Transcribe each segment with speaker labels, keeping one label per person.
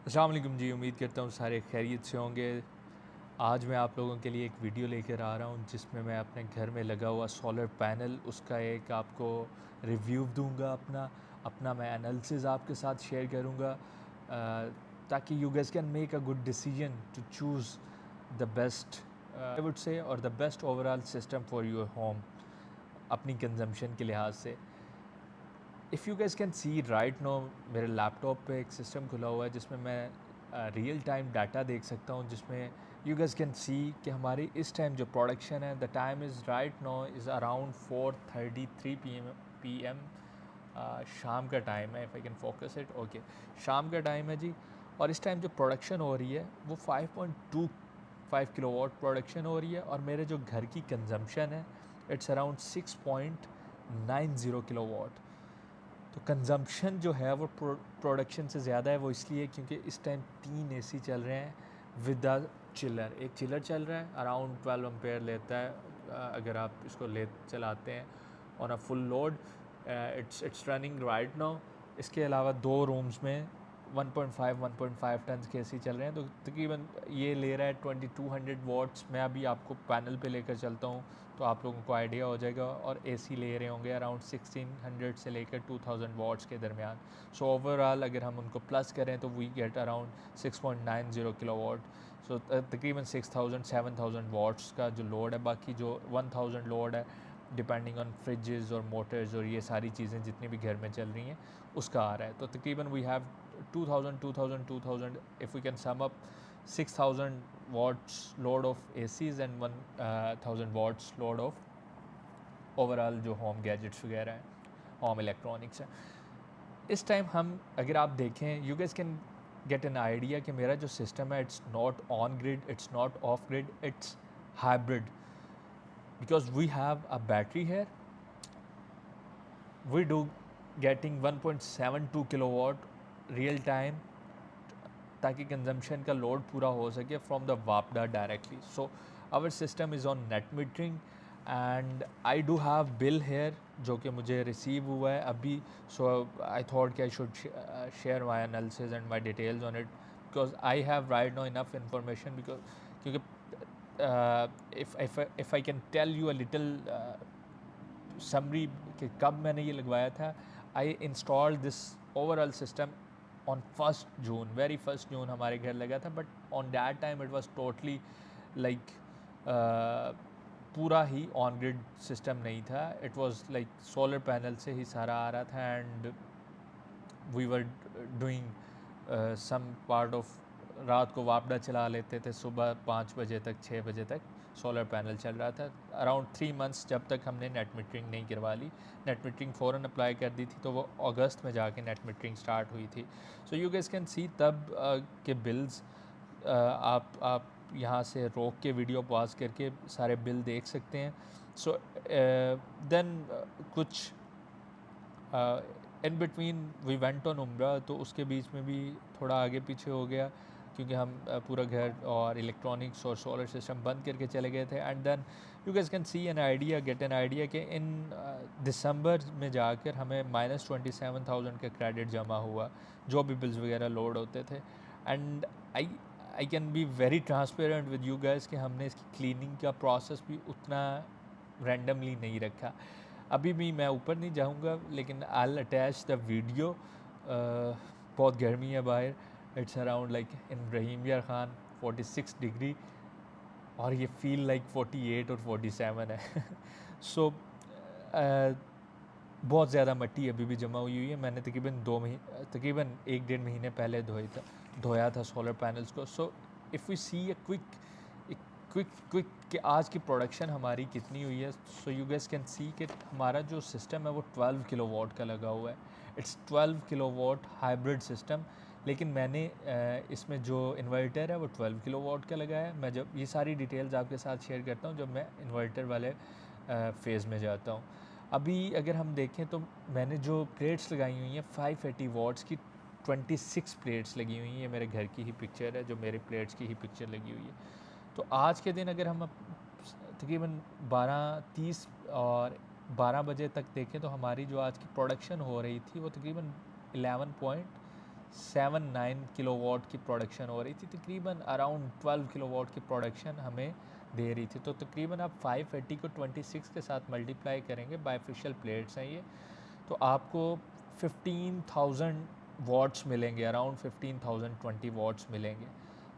Speaker 1: अस्सलाम वालेकुम जी। उम्मीद करता हूँ सारे खैरियत से होंगे। आज मैं आप लोगों के लिए एक वीडियो लेकर आ रहा हूँ जिसमें मैं अपने घर में लगा हुआ सोलर पैनल उसका एक आपको रिव्यू दूंगा। अपना अपना मैं एनालिसिस आपके साथ शेयर करूँगा ताकि you guys can make a good decision to choose the best I would say और the best overall system for your home अपनी कंजम्पशन के लिहाज से। If you guys can see right now, मेरे लैपटॉप पे एक सिस्टम खुला हुआ है जिसमें मैं रियल टाइम डाटा देख सकता हूँ, जिसमें यू गैस कैन सी कि हमारी इस टाइम जो प्रोडक्शन है, the time is right now is around 4:33 P M. शाम का टाइम है। If I can focus it, okay, शाम का टाइम है जी। और इस टाइम जो प्रोडक्शन हो रही है वो 5.25 किलोवाट प्रोडक्शन हो रही है, और मेरे जो घर की कंजम्पशन है इट्स अराउंड 6.90 किलोवाट। तो कंजम्पशन जो है वो प्रोडक्शन से ज़्यादा है। वो इसलिए क्योंकि इस टाइम 3 एसी चल रहे हैं विद द चिलर। एक चिलर चल रहा है, अराउंड 12 एम्पेयर लेता है अगर आप इसको ले चलाते हैं on a full load. It's running right now. इसके अलावा 2 रूम्स में 1.5 टन के एसी चल रहे हैं, तो तकरीबन ये ले रहा है 2200 वाट्स। मैं अभी आपको पैनल पे लेकर चलता हूँ तो आप लोगों को आइडिया हो जाएगा। और एसी ले रहे होंगे अराउंड 1600 से लेकर 2000 वाट्स के दरमियान। सो ओवरऑल अगर हम उनको प्लस करें तो वी गेट अराउंड 6.90 किलोवाट। सो तकरीबन 6000 वाट्स का जो लोड है। बाकी जो 1000 लोड है डिपेंडिंग ऑन फ्रिजेज़ और मोटर्स और ये सारी चीज़ें जितनी भी घर में चल रही हैं उसका आ रहा है। तो तकरीबन we have 2000 if we can sum up 6000 watts load of ACs and 1000 watts load of overall जो होम गैजेट्स वगैरह हैं, होम इलेक्ट्रॉनिक्स हैं। इस टाइम हम अगर आप देखें, you guys can get an idea कि मेरा जो सिस्टम है it's not on grid, it's not off grid, it's hybrid. Because we have a battery है, we do getting 1.72 kilowatt real time ताकि कंजम्पशन का लोड पूरा हो सके फ्रॉम द वापडा directly. So our system is on net metering and I do have bill here जो कि मुझे रिसीव हुआ है अभी। सो आई थॉट कि I should share my analysis and my details on it because I have right now enough information. Because क्योंकि if I can tell you a little summary कि कब मैंने ये लगवाया था। I install this overall system on 1 June, very 1 June हमारे घर लगा था। But on that time it was totally like पूरा ही ऑन ग्रिड सिस्टम नहीं था। It was like solar panel से ही सारा आ रहा था and we were doing some part of रात को वापडा चला लेते थे, सुबह 5 बजे तक 6 बजे तक सोलर पैनल चल रहा था अराउंड 3 मंथ्स, जब तक हमने नेट मीटरिंग नहीं करवा ली। नेट मीटरिंग फ़ौरन अप्लाई कर दी थी तो वो अगस्त में जाके नेट मीटरिंग स्टार्ट हुई थी। सो यू गैस कैन सी तब के बिल्स आप यहाँ से रोक के वीडियो पॉज करके सारे बिल देख सकते हैं। सो देन कुछ in between we went on उम्रा, तो उसके बीच में भी थोड़ा आगे पीछे हो गया क्योंकि हम पूरा घर और इलेक्ट्रॉनिक्स और सोलर सिस्टम बंद करके चले गए थे। And then you guys can see an idea, get an idea कि इन दिसंबर में जाकर हमें -27,000 का क्रेडिट जमा हुआ जो भी बिल्स वगैरह लोड होते थे। And I I can be very transparent with you gas कि हमने इसकी क्लीनिंग का प्रोसेस भी उतना रैंडमली नहीं रखा। अभी भी मैं ऊपर नहीं जाऊंगा लेकिन आई अटैच द वीडियो। बहुत गर्मी है बाहर, इट्स अराउंड लाइक इन रहीम यार खान 46 डिग्री और ये फील लाइक 48 और 47 है। सो बहुत ज़्यादा मिट्टी अभी भी जमा हुई है। मैंने तकरीबन 1 डेढ़ महीने पहले धोया था सोलर पैनल्स को। So if we see a quick कि आज की प्रोडक्शन हमारी कितनी हुई है। So you guys can see कि हमारा जो सिस्टम है वो 12 किलोवाट का लगा हुआ है। It's 12 kilowatt hybrid system. लेकिन मैंने इसमें जो इन्वर्टर है वो 12 किलोवाट का लगाया है। मैं जब ये सारी डिटेल्स आपके साथ शेयर करता हूँ जब मैं इन्वर्टर वाले फेज़ में जाता हूँ। अभी अगर हम देखें तो मैंने जो प्लेट्स लगाई हुई हैं 580 वाट्स की 26 प्लेट्स लगी हुई हैं। ये मेरे घर की ही पिक्चर है, जो मेरे प्लेट्स की ही पिक्चर लगी हुई है। तो आज के दिन अगर हम तकरीबन 12:30 और 12 बजे तक देखें तो हमारी जो आज की प्रोडक्शन हो रही थी वो तकरीबन 79 किलोवाट की प्रोडक्शन हो रही थी, तकरीबन अराउंड 12 किलोवाट की प्रोडक्शन हमें दे रही थी। तो तकरीबन आप 580 को 26 के साथ मल्टीप्लाई करेंगे, बाइफेशियल प्लेट्स हैं ये, तो आपको 15,000 वाट्स मिलेंगे, अराउंड 15,020 वाट्स मिलेंगे।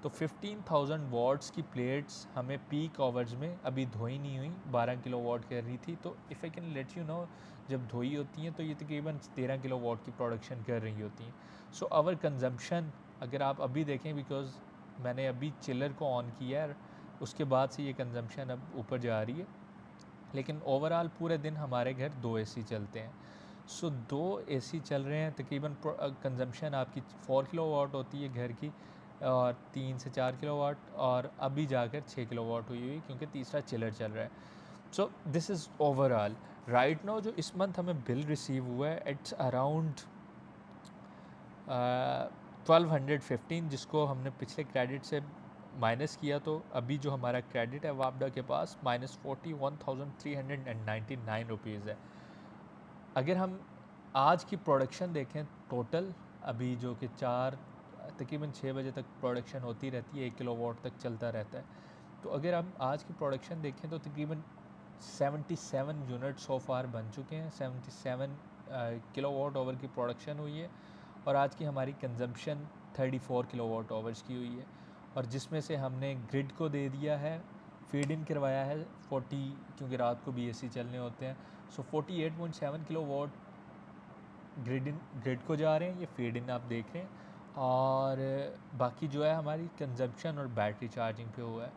Speaker 1: तो 15,000 वाट्स की प्लेट्स हमें पीक आवर्स में अभी धोई नहीं हुई 12 किलो वाट कर रही थी। तो if I can let you know, जब धोई होती हैं तो ये तकरीबन 13 किलो वाट की प्रोडक्शन कर रही होती हैं। सो आवर कंजम्पशन अगर आप अभी देखें, बिकॉज मैंने अभी चिलर को ऑन किया है, उसके बाद से ये कंजम्पशन अब ऊपर जा रही है, लेकिन ओवरऑल पूरे दिन हमारे घर 2 एसी चलते हैं। सो 2 एसी चल रहे हैं, तकरीबन कंजम्पशन आपकी 4 किलोवाट होती है घर की, और 3 से 4 किलोवाट, और अभी जाकर 6 किलोवाट हुई हुई क्योंकि तीसरा चिलर चल रहा है। सो this is overall right now. जो इस मंथ हमें बिल रिसीव हुआ है, इट्स अराउंड 1215, जिसको हमने पिछले क्रेडिट से माइनस किया, तो अभी जो हमारा क्रेडिट है वापडा के पास -41,399 रुपीज़ है। अगर हम आज की प्रोडक्शन देखें टोटल, अभी जो कि तकरीबन 6 बजे तक प्रोडक्शन होती रहती है, 1 किलोवाट तक चलता रहता है। तो अगर हम आज की प्रोडक्शन देखें तो तकरीबन 77 यूनिट सो फार बन चुके हैं, 77 किलोवाट आवर की प्रोडक्शन हुई है, और आज की हमारी कंजम्पशन 34 किलोवाट आवर्स की हुई है, और जिसमें से हमने ग्रिड को दे दिया है, फीड इन करवाया है 40, क्योंकि रात को भी एसी चलने होते हैं। सो 48.7 किलोवाट ग्रिड को जा रहे हैं, ये फीड इन आप देख रहे हैं, और बाकी जो है हमारी कंजम्पशन और बैटरी चार्जिंग पे हुआ है।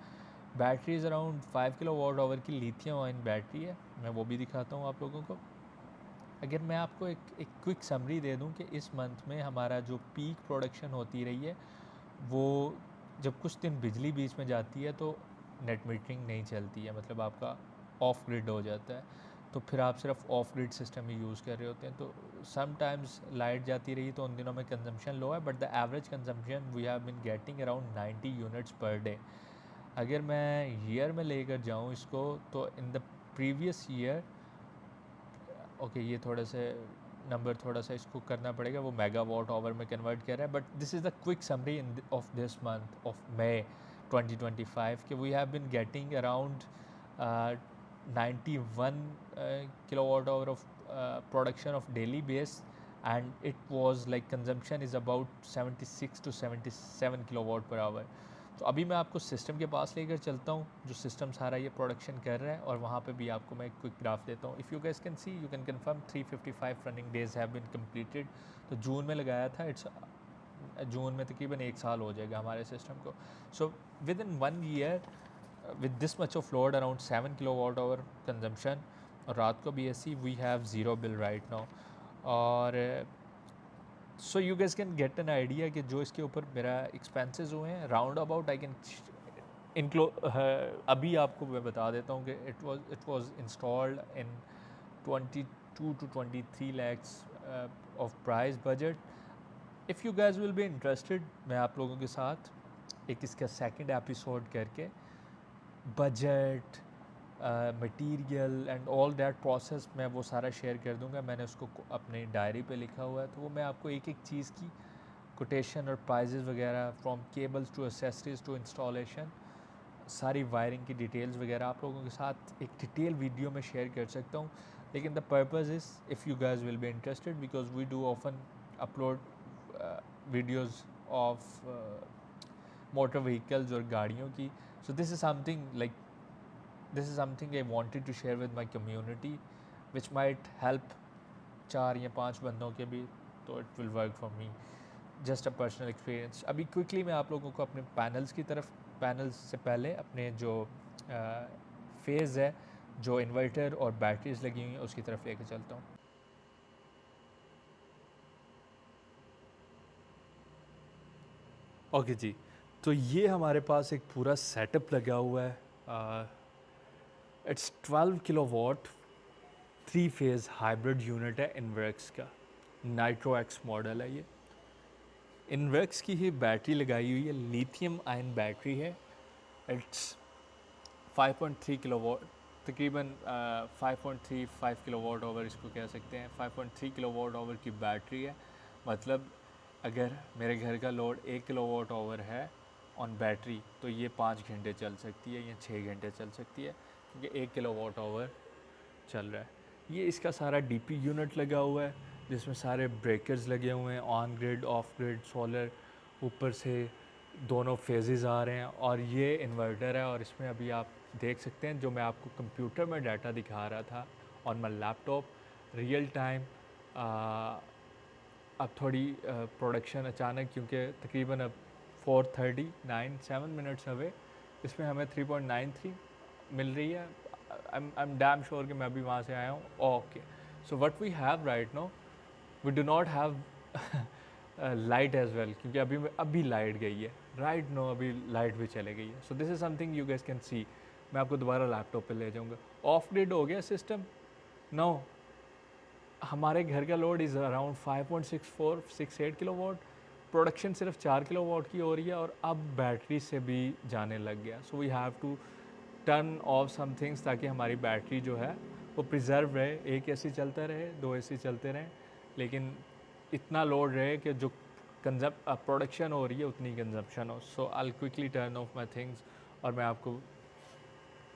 Speaker 1: बैटरीज अराउंड 5 किलोवाट आवर की लिथियम आयन बैटरी है, मैं वो भी दिखाता हूँ आप लोगों को। अगर मैं आपको एक क्विक समरी दे दूं कि इस मंथ में हमारा जो पीक प्रोडक्शन होती रही है, वो जब कुछ दिन बिजली बीच में जाती है तो नेट मीटरिंग नहीं चलती है, मतलब आपका ऑफ ग्रिड हो जाता है, तो फिर आप सिर्फ of grid system he use कर रहे होते हैं। तो समटाइम्स लाइट जाती रही तो उन दिनों में कंजम्पशन लो है, but the average consumption we have been getting around 90 units per day. अगर मैं ईयर में लेकर जाऊँ इसको, तो in the previous year, okay ये थोड़े से नंबर थोड़ा सा इसको करना पड़ेगा, वो मेगावाट आवर में कन्वर्ट कर रहा है, but this is the quick summary in of this month of May 2025 कि we have been getting around 91 kilowatt hour of production of daily base, and it was like consumption is about 76 to 77 kilowatt per hour. तो अभी मैं आपको system के पास लेकर चलता हूँ, जो सिस्टम सारा ये प्रोडक्शन कर रहा है, और वहाँ पे भी आपको मैं एक क्विक ग्राफ देता हूँ। If you guys can see, you can confirm 355 running days have been completed. तो जून में लगाया था, इट्स जून में तकरीबन 1 साल हो जाएगा हमारे सिस्टम को। So within 1 year with this much of load, around 7 kilowatt hour consumption, और रात को भी AC, we have zero bill right now. और so you guys can get an idea कि जो इसके ऊपर मेरा एक्सपेंसेस हुए हैं, राउंड अबाउट आई कैन अभी आपको मैं बता देता हूँ कि it was installed in 22 to 23 lakhs of price budget. If you gas will be interested, मैं आप लोगों के साथ एक इसका सेकंड एपिसोड करके budget, material and all that process मैं वो सारा शेयर कर दूंगा। मैंने उसको अपनी डायरी पे लिखा हुआ है, तो वो मैं आपको एक एक चीज़ की कोटेशन और प्राइजेस वगैरह, from cables to accessories to installation, सारी वायरिंग की डिटेल्स वगैरह आप लोगों के साथ एक डिटेल वीडियो में शेयर कर सकता हूँ। लेकिन the purpose is if you guys will be interested, because we do often upload videos of motor vehicles और गाड़ियों की। So this is something like, this is something I wanted to share with my community, which might help 4 या 5 बंदों के भी, तो it will work for me, just a personal experience। अभी quickly मैं आप लोगों को अपने पैनल्स की तरफ, पैनल्स से पहले अपने जो फेज़ है, जो इन्वर्टर और बैटरीज लगी हुई हैं, उसकी तरफ लेके चलता हूँ। ओके जी, तो ये हमारे पास एक पूरा सेटअप लगा हुआ है। It's 12 kilowatt 3 phase hybrid unit है इनवर्क्स का, नाइट्रो एक्स मॉडल है ये। इनवर्क्स की ही बैटरी लगाई हुई है, लिथियम आयन बैटरी है। इट्स 5.3 किलोवाट, तकरीबन 5.35 किलोवाट आवर इसको कह सकते हैं। 5.3 किलोवाट आवर की बैटरी है, मतलब अगर मेरे घर का लोड 1 kWh है ऑन बैटरी तो ये 5 घंटे चल सकती है या 6 घंटे चल सकती है, क्योंकि 1 kWh चल रहा है। ये इसका सारा डीपी यूनिट लगा हुआ है जिसमें सारे ब्रेकर्स लगे हुए हैं, on grid, of grid, solar, ऊपर से दोनों फेजेस आ रहे हैं। और ये इन्वर्टर है और इसमें अभी आप देख सकते हैं जो मैं आपको कंप्यूटर में डाटा दिखा रहा था on my laptop, real time. अब थोड़ी प्रोडक्शन अचानक, क्योंकि तकरीबन अब 4:39 अवे इसमें हमें 3.93 मिल रही है। आई एम डैम श्योर कि मैं अभी वहाँ से आया हूँ। Okay, so what we have right now, we do not have light as well, क्योंकि अभी लाइट गई है राइट नो, अभी लाइट भी चले गई है। सो this is something you guys can सी। मैं आपको दोबारा लैपटॉप पे ले जाऊँगा। ऑफ ग्रिड हो गया सिस्टम। नो, हमारे घर का load is around 5.6468 kilowatt. Production सिर्फ 4 किलोवाट की हो रही है और अब बैटरी से भी जाने लग गया। So we have to turn off some things ताकि हमारी बैटरी जो है वो प्रिजर्व रहे। एक एसी चलता रहे, 2 एसी चलते रहें, लेकिन इतना लोड रहे कि जो प्रोडक्शन हो रही है उतनी कंजप्शन हो। So I quickly turn off my things. और मैं आपको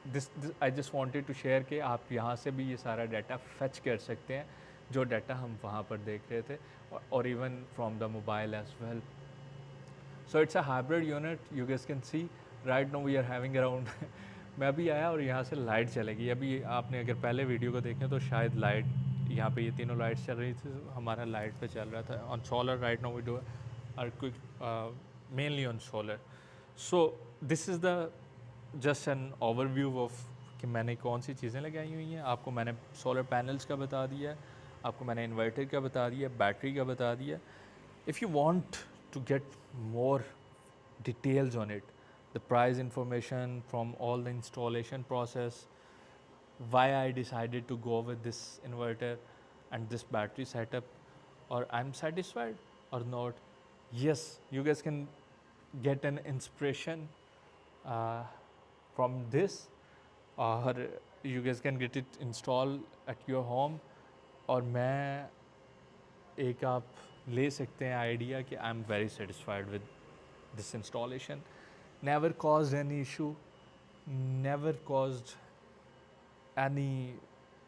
Speaker 1: this I just wanted to share कि आप यहाँ से भी ये सारा डाटा फेच कर सकते हैं जो डाटा हम वहाँ पर देख रहे थे, और even from the mobile as well. So it's a hybrid unit, you guys can see right now we are having around मैं अभी आया और यहाँ से लाइट चलेगी। अभी आपने अगर पहले वीडियो को देखें तो शायद लाइट यहाँ पे ये तीनों लाइट्स चल रही थी, हमारा लाइट पे चल रहा था on solar. Right now we do are quick mainly on solar. So this is the just an overview of कि मैंने कौन सी चीज़ें लगाई हुई हैं। आपको मैंने सोलर पैनल्स का बता दिया, आपको मैंने इन्वर्टर का बता दिया, बैटरी का बता दिया। If you want to get more details on it, the price information from all the installation process, why I decided to go with this inverter and this battery setup, or I'm satisfied or not, yes, you guys can get an inspiration uh, from this, or you guys can get it installed at your home। और मैं एक आप ले सकते हैं idea कि I am very satisfied with this installation. Never caused any issue, never caused any,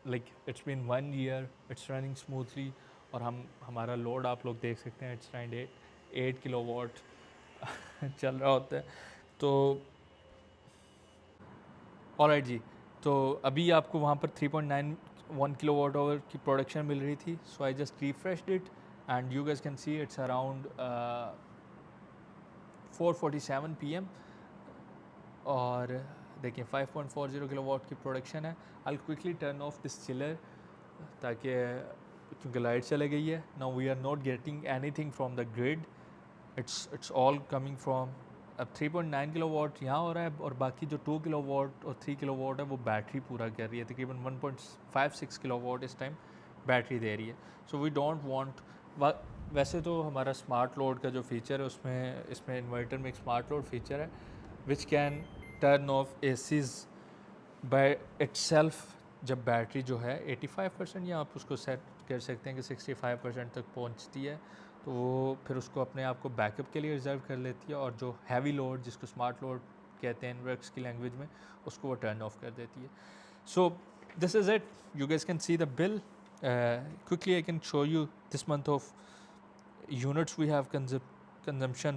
Speaker 1: like it's been 1 year, it's running smoothly. और हमारा लोड आप लोग देख सकते हैं, इट्स अराउंड 8 किलोवाट चल रहा होता है। तो ऑलराइट जी, तो अभी आपको वहाँ पर 3.91 किलोवाट आवर की प्रोडक्शन मिल रही थी। So I just refreshed it and you guys can see it's around 4:47 PM। और देखिए 5.40 किलोवाट की प्रोडक्शन है। I quickly turn off this chiller ताकि, क्योंकि लाइट चले गई है। Now we are not getting anything from the grid, it's all coming from. अब 3.9 किलोवाट यहाँ हो रहा है और बाकी जो 2 किलोवाट और 3 किलोवाट है वो बैटरी पूरा कर रही है। तकरीबन 1.56 किलोवाट इस टाइम बैटरी दे रही है। सो वी डोंट वांट, वैसे तो हमारा स्मार्ट लोड का जो फीचर है उसमें, इसमें इन्वर्टर में एक स्मार्ट लोड फीचर है which can turn off ACs by itself जब बैटरी जो है 85% या आप उसको सेट कर सकते हैं कि 65% तक पहुंचती है, तो वो फिर उसको अपने आप को बैकअप के लिए रिज़र्व कर लेती है। और जो हैवी लोड, जिसको स्मार्ट लोड कहते हैं इनवर्क्स की लैंग्वेज में, उसको वो टर्न ऑफ कर देती है। सो this is it, you guys can see the bill quickly. I can show you this month of units we have consumption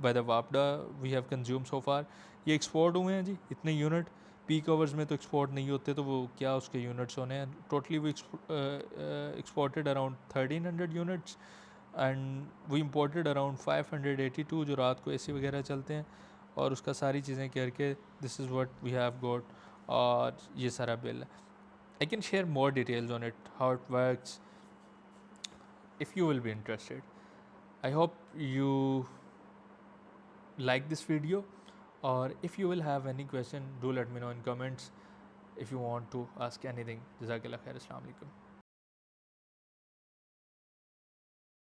Speaker 1: by the WAPDA we have consumed so far। ये export हुए हैं जी इतने unit. Peak hours में तो export नहीं होते, तो वो क्या उसके यूनिट्स होने हैं। टोटली वो exported around 1300 units and we imported around 582 जो रात को एसी वगैरह चलते हैं। और उसका सारी चीज़ें करके this is what we have got. और ये सारा बिल है। I can share more details on it, how it works, if you will be interested। I hope you like this video, or if you will have any question, do let me know in comments if you want to ask anything। Jazakallah khair, Assalamu alaikum।